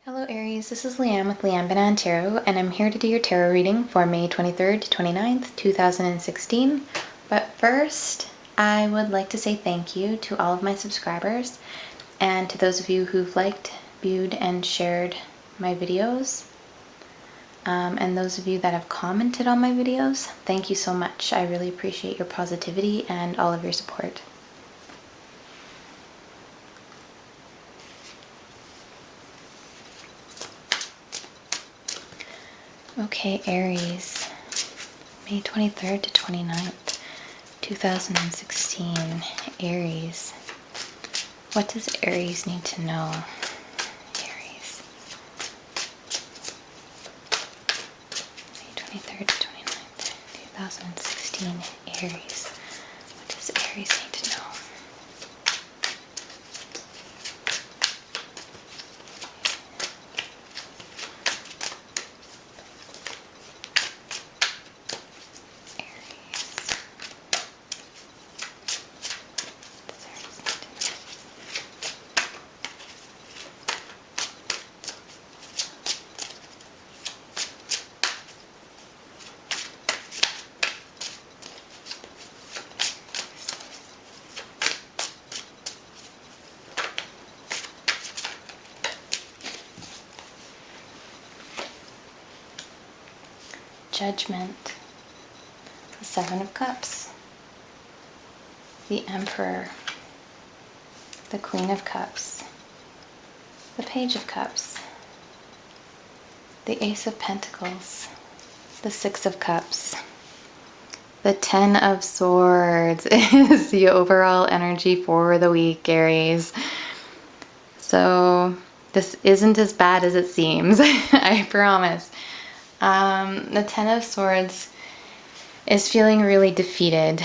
Hello Aries, this is Leanne with Leanne Banana Tarot, and I'm here to do your tarot reading for May 23rd to 29th, 2016. But first, I would like to say thank you to all of my subscribers and to those of you who've liked, viewed, and shared my videos. And those of you that have commented on my videos, thank you so much. I really appreciate your positivity and all of your support. Okay, Aries, May 23rd to 29th, 2016. Aries. What does Aries need to know? Aries. May 23rd to 29th, 2016. Aries. What does Aries need to know? Judgment, the Seven of Cups, the Emperor, the Queen of Cups, the Page of Cups, the Ace of Pentacles, the Six of Cups. The Ten of Swords is the overall energy for the week, Aries. So this isn't as bad as it seems, I promise. The Ten of Swords is feeling really defeated.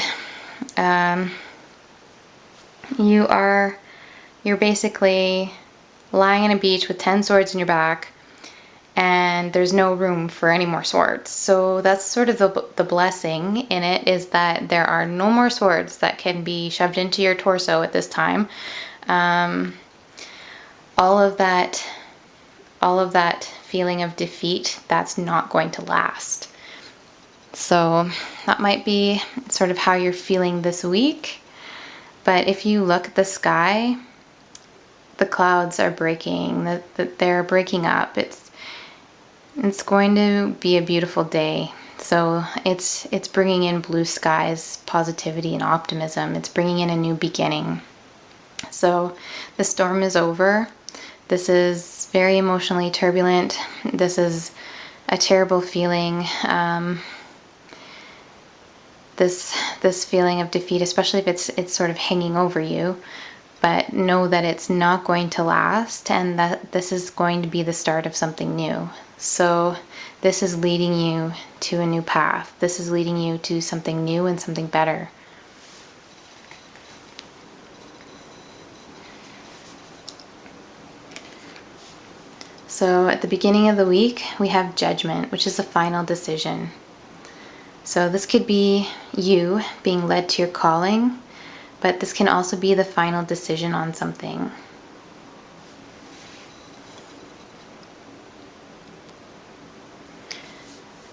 You're basically lying on a beach with 10 swords in your back, and there's no room for any more swords. So that's sort of the blessing in it, is that there are no more swords that can be shoved into your torso at this time. All of that feeling of defeat, that's not going to last. So that might be sort of how you're feeling this week. But if you look at the sky, the clouds are breaking, they're breaking up. It's going to be a beautiful day. So it's bringing in blue skies, positivity, and optimism. It's bringing in a new beginning. So the storm is over. This is very emotionally turbulent. This is a terrible feeling. This feeling of defeat, especially if it's sort of hanging over you. But know that it's not going to last, and that this is going to be the start of something new. So this is leading you to a new path. This is leading you to something new and something better. So at the beginning of the week, we have Judgment, which is a final decision. So this could be you being led to your calling, but this can also be the final decision on something.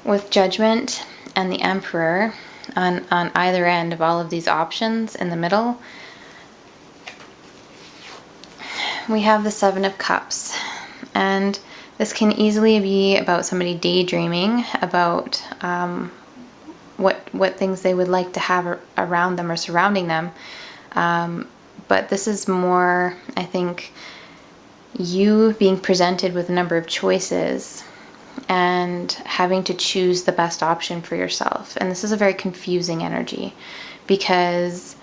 With Judgment and the Emperor on either end of all of these options in the middle, we have the Seven of Cups. And this can easily be about somebody daydreaming about what things they would like to have around them or surrounding them. But this is more, I think, you being presented with a number of choices and having to choose the best option for yourself. And this is a very confusing energy, because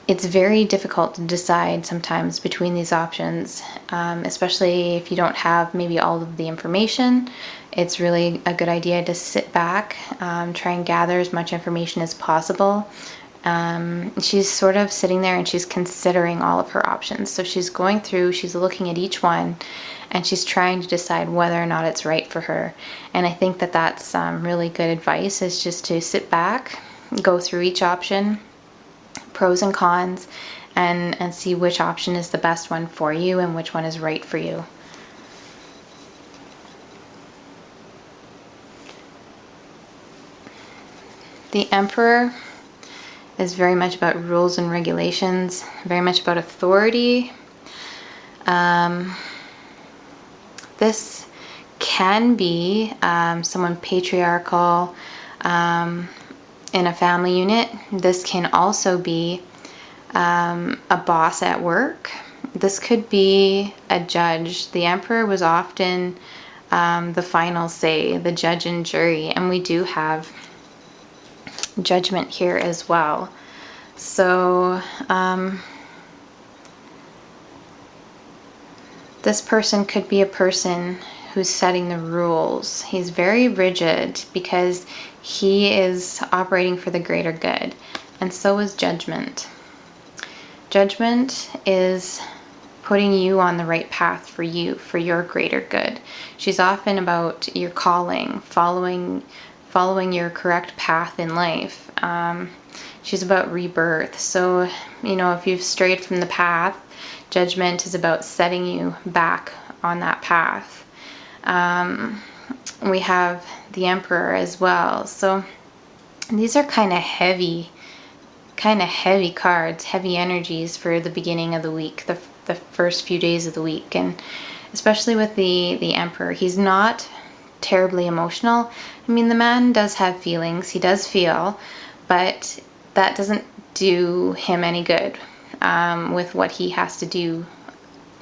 it's very difficult to decide sometimes between these options, especially if you don't have maybe all of the information. It's really a good idea to sit back, try and gather as much information as possible. She's sort of sitting there and she's considering all of her options. So she's going through, she's looking at each one, and she's trying to decide whether or not it's right for her. And I think that that's really good advice, is just to sit back, go through each option, pros and cons, and see which option is the best one for you and which one is right for you. The Emperor is very much about rules and regulations, very much about authority. This can be someone patriarchal in a family unit. This can also be a boss at work. This could be a judge. The Emperor was often the final say, the judge and jury, and we do have Judgment here as well. So this person could be a person who's setting the rules. He's very rigid because he is operating for the greater good, and so is Judgment. Judgment is putting you on the right path for you, for your greater good. She's often about your calling, following your correct path in life. She's about rebirth. So, if you've strayed from the path, Judgment is about setting you back on that path. We have the Emperor as well. So these are kind of heavy cards, heavy energies for the beginning of the week, the first few days of the week. And especially with the Emperor, he's not terribly emotional. I mean, the man does have feelings, he does feel, but that doesn't do him any good with what he has to do.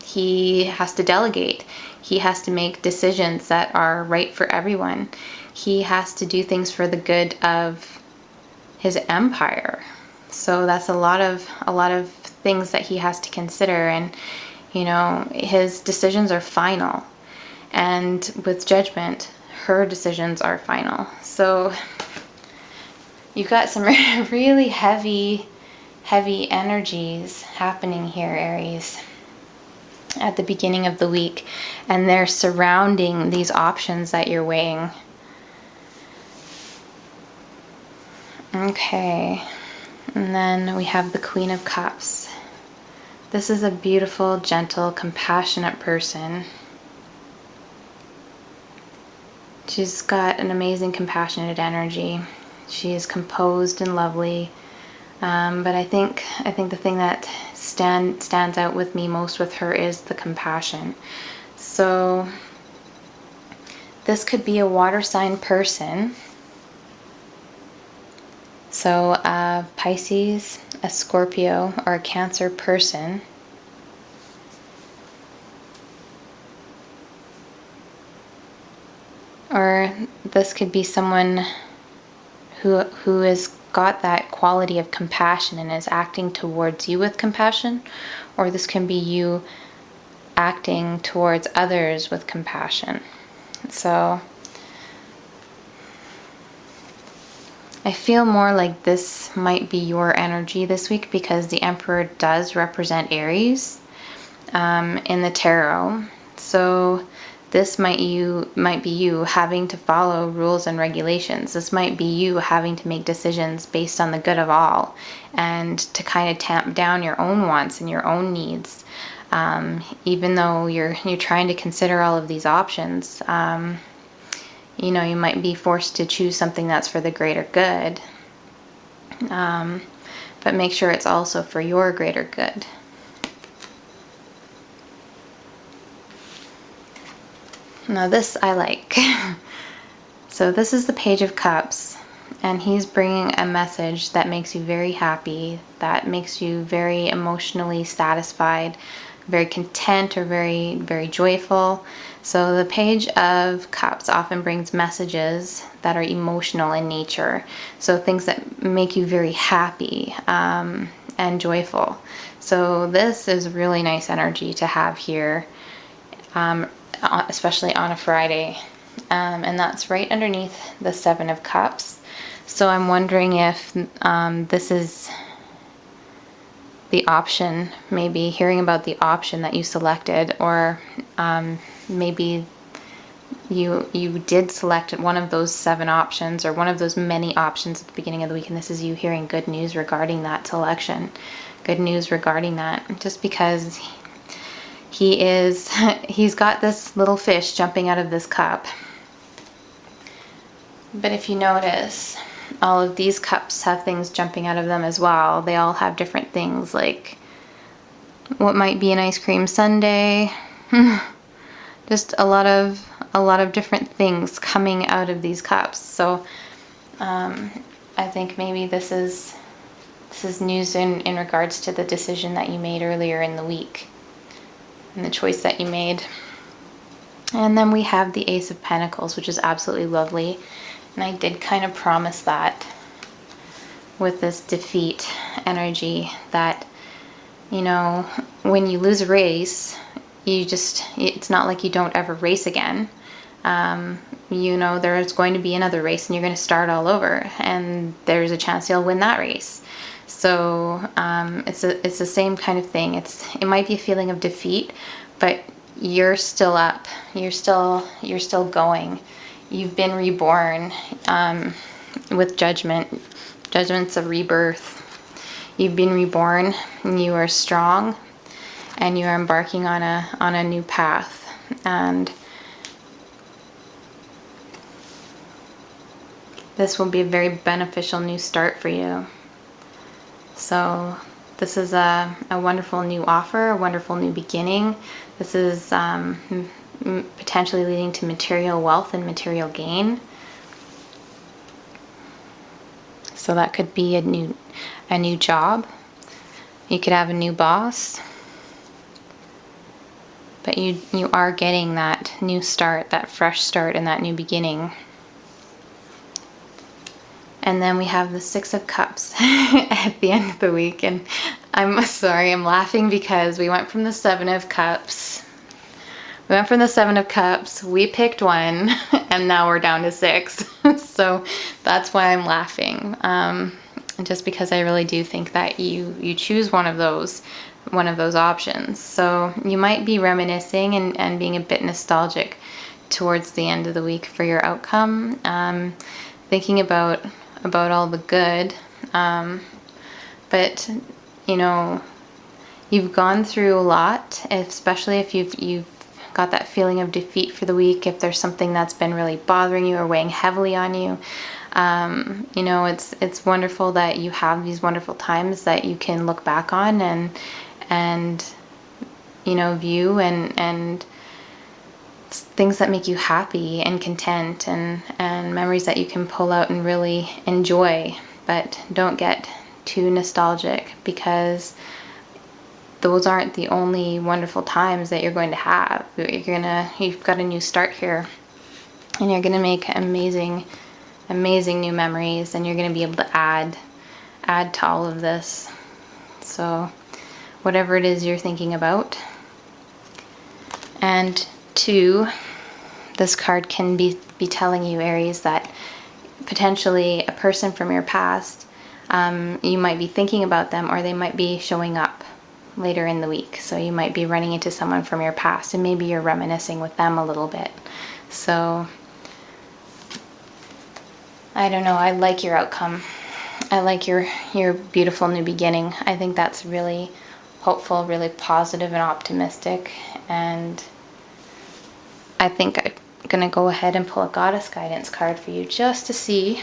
He has to delegate. He has to make decisions that are right for everyone. He has to do things for the good of his empire. So that's a lot of things that he has to consider, and his decisions are final. And with Judgment, her decisions are final. So you've got some really heavy energies happening here, Aries, at the beginning of the week, and they're surrounding these options that you're weighing. Okay, and then we have the Queen of Cups. This is a beautiful, gentle, compassionate person. She's got an amazing, compassionate energy. She is composed and lovely. But I think the thing that stands out with me most with her is the compassion. So this could be a water sign person. So a Pisces, a Scorpio, or a Cancer person. Or this could be someone who has got that quality of compassion and is acting towards you with compassion. Or this can be you acting towards others with compassion. So I feel more like this might be your energy this week, because the Emperor does represent Aries in the tarot. So this might be you having to follow rules and regulations. This might be you having to make decisions based on the good of all, and to kind of tamp down your own wants and your own needs. Even though you're trying to consider all of these options, you might be forced to choose something that's for the greater good. But make sure it's also for your greater good. Now this I like. So this is the Page of Cups, and he's bringing a message that makes you very happy, that makes you very emotionally satisfied, very content, or very, very joyful. So the Page of Cups often brings messages that are emotional in nature. So things that make you very happy and joyful. So this is really nice energy to have here, especially on a Friday. And that's right underneath the Seven of Cups. So I'm wondering if this is the option, maybe hearing about the option that you selected, or maybe you did select one of those 7 options, or one of those many options at the beginning of the week, and this is you hearing good news regarding that selection, good news regarding that, just because he's got this little fish jumping out of this cup. But if you notice, all of these cups have things jumping out of them as well. They all have different things, like what might be an ice cream sundae. Just a lot of different things coming out of these cups. So I think maybe this is news in regards to the decision that you made earlier in the week and the choice that you made. And then we have the Ace of Pentacles, which is absolutely lovely. And I did kind of promise that with this defeat energy that, you know, when you lose a race, it's not like you don't ever race again. You know, there's going to be another race and you're going to start all over, and there's a chance you'll win that race. So it's the same kind of thing. It might be a feeling of defeat, but you're still up. You're still going. You've been reborn with judgment. Judgment's a rebirth. You've been reborn, and you are strong, and you are embarking on a new path. And this will be a very beneficial new start for you. So this is a wonderful new offer, a wonderful new beginning. This is potentially leading to material wealth and material gain. So that could be a new job. You could have a new boss. But you are getting that new start, that fresh start, and that new beginning. And then we have the Six of Cups at the end of the week. And I'm sorry, I'm laughing because we went from the Seven of Cups. We picked one, and now we're down to 6. So that's why I'm laughing. Just because I really do think that you choose one of those options. So you might be reminiscing and being a bit nostalgic towards the end of the week for your outcome. Thinking about all the good, but you know, you've gone through a lot, especially if you've got that feeling of defeat for the week. If there's something that's been really bothering you or weighing heavily on you, you know, it's wonderful that you have these wonderful times that you can look back on and you know, view and things that make you happy and content, and memories that you can pull out and really enjoy. But don't get too nostalgic, because those aren't the only wonderful times that you're going to have. You've got a new start here, and you're gonna make amazing new memories, and you're gonna be able to add to all of this. So whatever it is you're thinking about. And 2, this card can be telling you, Aries, that potentially a person from your past, you might be thinking about them, or they might be showing up later in the week. So you might be running into someone from your past, and maybe you're reminiscing with them a little bit. So I don't know, I like your outcome. I like your beautiful new beginning. I think that's really hopeful, really positive and optimistic. And I think I'm going to go ahead and pull a Goddess Guidance card for you just to see.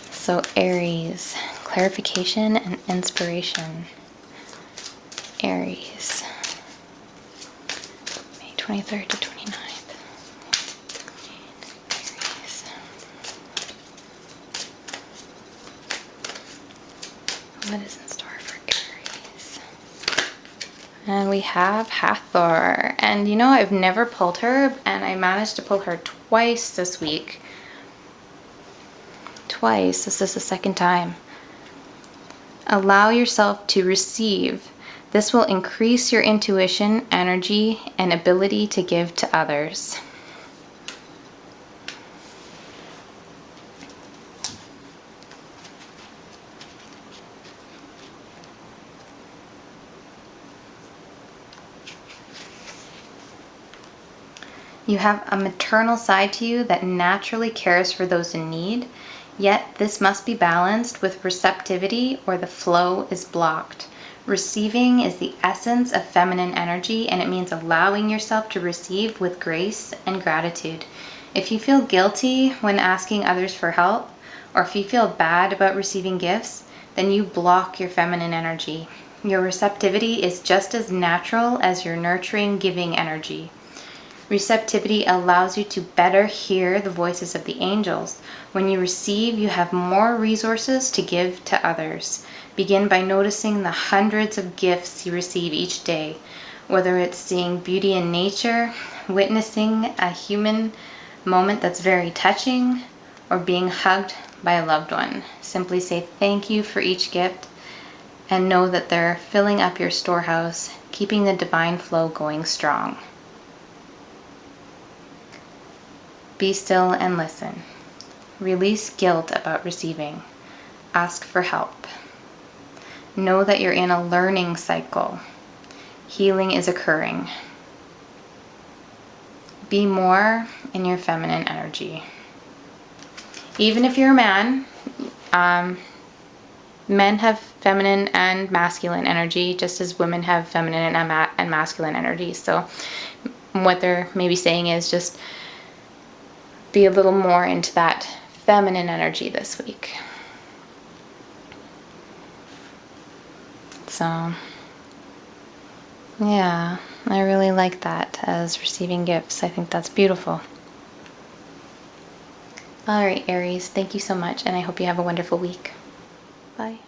So Aries, clarification and inspiration. Aries, May 23rd to 29th. Aries. What is in store for Aries? And we have Hathor. And you know, I've never pulled her, and I managed to pull her twice this week. Twice. This is the second time. Allow yourself to receive. This will increase your intuition, energy, and ability to give to others. You have a maternal side to you that naturally cares for those in need, yet this must be balanced with receptivity or the flow is blocked. Receiving is the essence of feminine energy, and it means allowing yourself to receive with grace and gratitude. If you feel guilty when asking others for help, or if you feel bad about receiving gifts, then you block your feminine energy. Your receptivity is just as natural as your nurturing, giving energy. Receptivity allows you to better hear the voices of the angels. When you receive, you have more resources to give to others. Begin by noticing the hundreds of gifts you receive each day, whether it's seeing beauty in nature, witnessing a human moment that's very touching, or being hugged by a loved one. Simply say thank you for each gift and know that they're filling up your storehouse, keeping the divine flow going strong. Be still and listen. Release guilt about receiving. Ask for help. Know that you're in a learning cycle. Healing is occurring. Be more in your feminine energy. Even if you're a man, men have feminine and masculine energy, just as women have feminine and masculine energy. So what they're maybe saying is just be a little more into that feminine energy this week. So, yeah, I really like that as receiving gifts. I think that's beautiful. All right, Aries, thank you so much, and I hope you have a wonderful week. Bye.